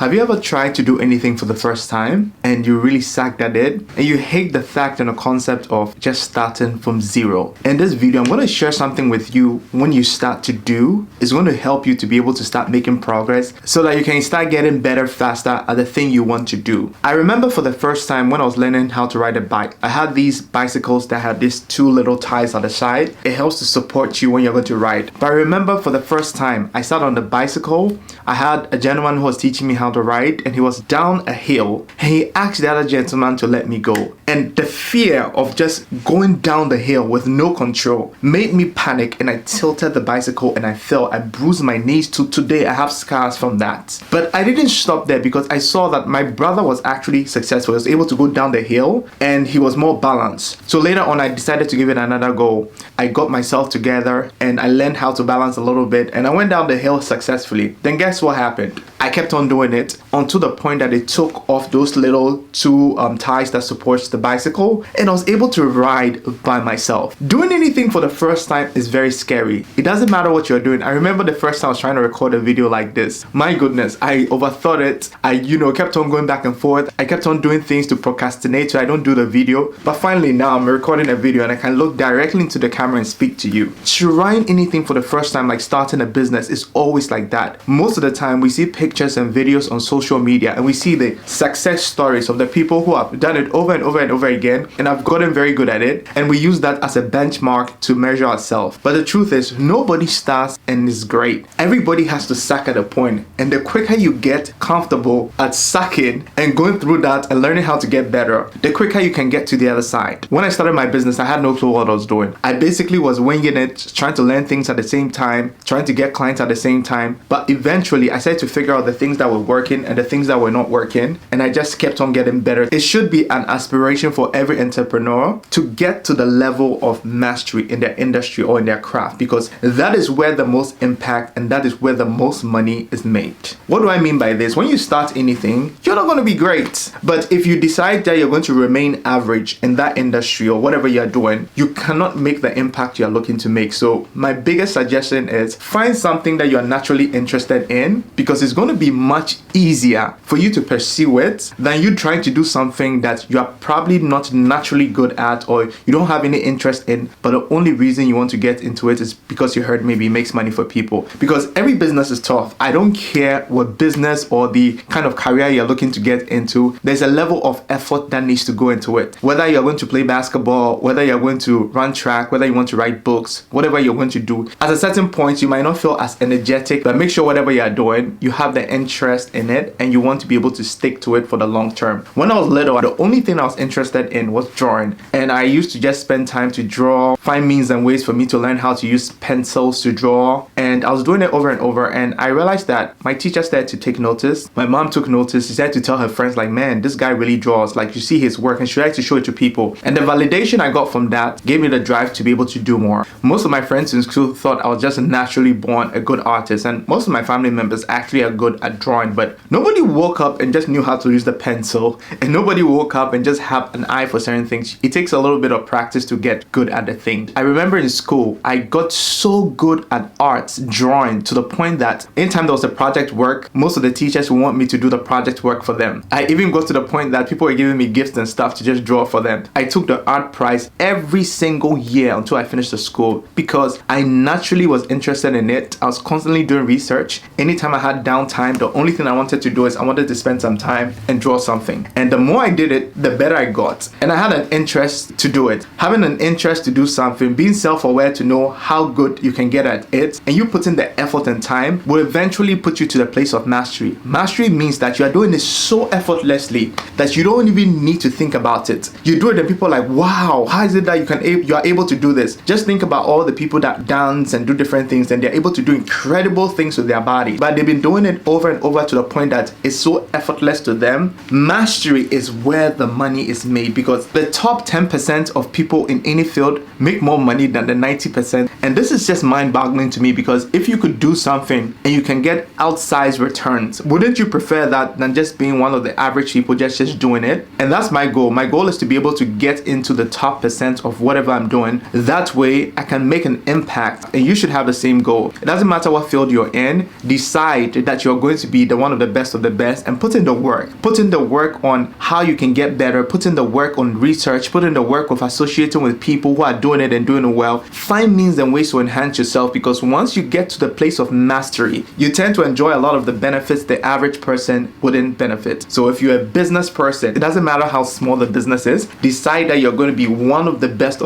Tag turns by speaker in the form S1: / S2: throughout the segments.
S1: Have you ever tried to do anything for the first time and you really sucked at it and you hate the fact and the concept of just starting from zero? In this video, I'm going to share something with you when you start to do. It's going to help you to be able to start making progress so that you can start getting better faster at the thing you want to do. I remember for the first time when I was learning how to ride a bike, I had these bicycles that had these two little tires on the side. It helps to support you when you're going to ride. But I remember for the first time I sat on the bicycle, I had a gentleman who was teaching me how to ride, and he was down a hill and he asked the other gentleman to let me go. And the fear of just going down the hill with no control made me panic, and I tilted the bicycle and I fell. I bruised my knees. To today I have scars from that. But I didn't stop there because I saw that my brother was actually successful. He was able to go down the hill and he was more balanced. So later on I decided to give it another go. I got myself together and I learned how to balance a little bit, and I went down the hill successfully. Then guess what happened? I kept on doing it until the point that it took off those little two ties that supports the bicycle, and I was able to ride by myself. Doing anything for the first time is very scary. It doesn't matter what you're doing. I remember the first time I was trying to record a video like this. My goodness, I overthought it. I kept on going back and forth. I kept on doing things to procrastinate so I don't do the video. But finally now I'm recording a video and I can look directly into the camera and speak to you. Trying anything for the first time, like starting a business, is always like that. Most of the time we see pictures and videos on social media and we see the success stories of the people who have done it over and over and over again and have gotten very good at it, and we use that as a benchmark to measure ourselves. But the truth is, nobody starts and is great. Everybody has to suck at a point, and the quicker you get comfortable at sucking and going through that and learning how to get better, the quicker you can get to the other side. When I started my business, I had no clue what I was doing. I basically was winging it, trying to learn things at the same time, trying to get clients at the same time. But eventually I started to figure out the things that were working and the things that were not working, and I just kept on getting better. It should be an aspiration for every entrepreneur to get to the level of mastery in their industry or in their craft, because that is where the most impact and that is where the most money is made. What do I mean by this? When you start anything, you're not going to be great. But if you decide that you're going to remain average in that industry or whatever you're doing, you cannot make the impact you're looking to make. So my biggest suggestion is find something that you're naturally interested in, because it's going to be much easier for you to pursue it than you trying to do something that you are probably not naturally good at or you don't have any interest in, but the only reason you want to get into it is because you heard maybe it makes money for people. Because every business is tough. I don't care what business or the kind of career you're looking to get into, there's a level of effort that needs to go into it. Whether you're going to play basketball, whether you're going to run track, whether you want to write books, whatever you're going to do, at a certain point you might not feel as energetic, but make sure whatever you're doing, you have the interest in it and you want to be able to stick to it for the long term. When I was little, the only thing I was interested in was drawing, and I used to just spend time to draw, find means and ways for me to learn how to use pencils to draw, and I was doing it over and over, and I realized that my teacher started to take notice. My mom took notice. She started to tell her friends, like, man, this guy really draws, like, you see his work, and she likes to show it to people. And the validation I got from that gave me the drive to be able to do more. Most of my friends in school thought I was just naturally born a good artist, and most of my family members actually are good at drawing, but nobody woke up and just knew how to use the pencil, and nobody woke up and just have an eye for certain things. It takes a little bit of practice to get good at the thing. I remember in school, I got so good at arts, drawing, to the point that anytime there was a project work, most of the teachers would want me to do the project work for them. I even got to the point that people were giving me gifts and stuff to just draw for them. I took the art prize every single year until I finished the school because I naturally was interested in it. I was constantly doing research. Anytime I had downtime, the only thing I wanted to do is I wanted to spend some time and draw something. And the more I did it, the better I got. And I had an interest to do it. Having an interest to do something, being self-aware to know how good you can get at it, and you put in the effort and time, will eventually put you to the place of mastery. Mastery means that you are doing this so effortlessly that you don't even need to think about it. You do it and people are like, wow, how is it that you are able to do this? Just think about all the people that dance and do different things, and they're able to do incredible things with their body, but they've been doing it over and over to the point that it's so effortless to them. Mastery is where the money is made, because the top 10% of people in any field make more money than the 90%. And this is just mind-boggling to me, because if you could do something and you can get outsized returns, wouldn't you prefer that than just being one of the average people just doing it? And that's my goal. My goal is to be able to get into the top percent of whatever I'm doing. That way I can make an impact, and you should have the same goal. It doesn't matter what field you're in. Decide that you're you're going to be the one of the best and put in the work. Put in the work on how you can get better. Put in the work on research. Put in the work of associating with people who are doing it and doing it well. Find means and ways to enhance yourself, because once you get to the place of mastery, you tend to enjoy a lot of the benefits the average person wouldn't benefit. So if you're a business person, it doesn't matter how small the business is, decide that you're going to be one of the best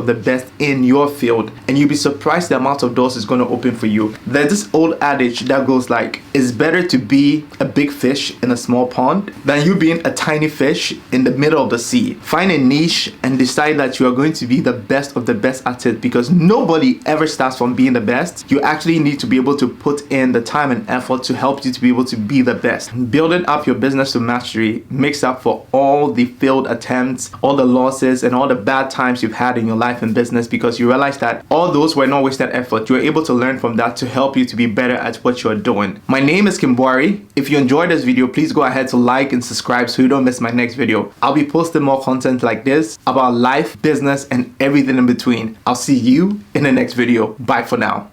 S1: in your field, and you'll be surprised the amount of doors is going to open for you. There's this old adage that goes like, it's better to be a big fish in a small pond than you being a tiny fish in the middle of the sea. Find a niche and decide that you are going to be the best at it, because nobody ever starts from being the best. You actually need to be able to put in the time and effort to help you to be able to be the best. Building up your business to mastery makes up for all the failed attempts, all the losses, and all the bad times you've had in your life and business, because you realize that all those were not wasted effort. You were able to learn from that to help you to be better at what you're doing. My name is Kimbwari. If you enjoyed this video, please go ahead to like and subscribe so you don't miss my next video. I'll be posting more content like this about life, business, and everything in between. I'll see you in the next video. Bye for now.